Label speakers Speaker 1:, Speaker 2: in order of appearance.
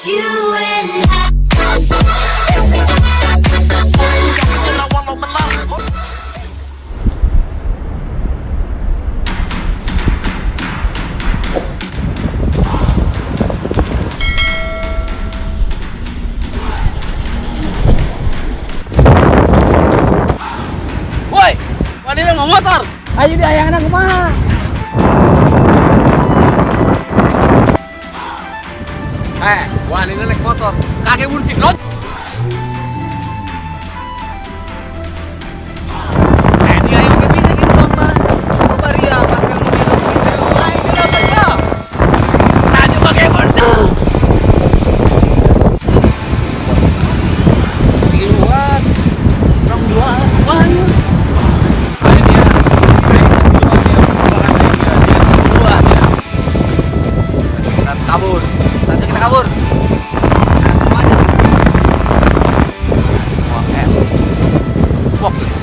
Speaker 1: you and
Speaker 2: Woi, wanita mau motor.
Speaker 3: Ayo di ayana kumaha?
Speaker 2: Wanita naik motor. Kakek bunsik lot. Dia yang nggak bisa gitu dong, Pak. Coba Ria, pakai mobil gitu. Wah, ini apa ya? Tadi pakai bunsik. Di luar. Orang luar. Wah, iya. Ayo dia. Kita harus kabur. Saatnya kita kabur. Fokus.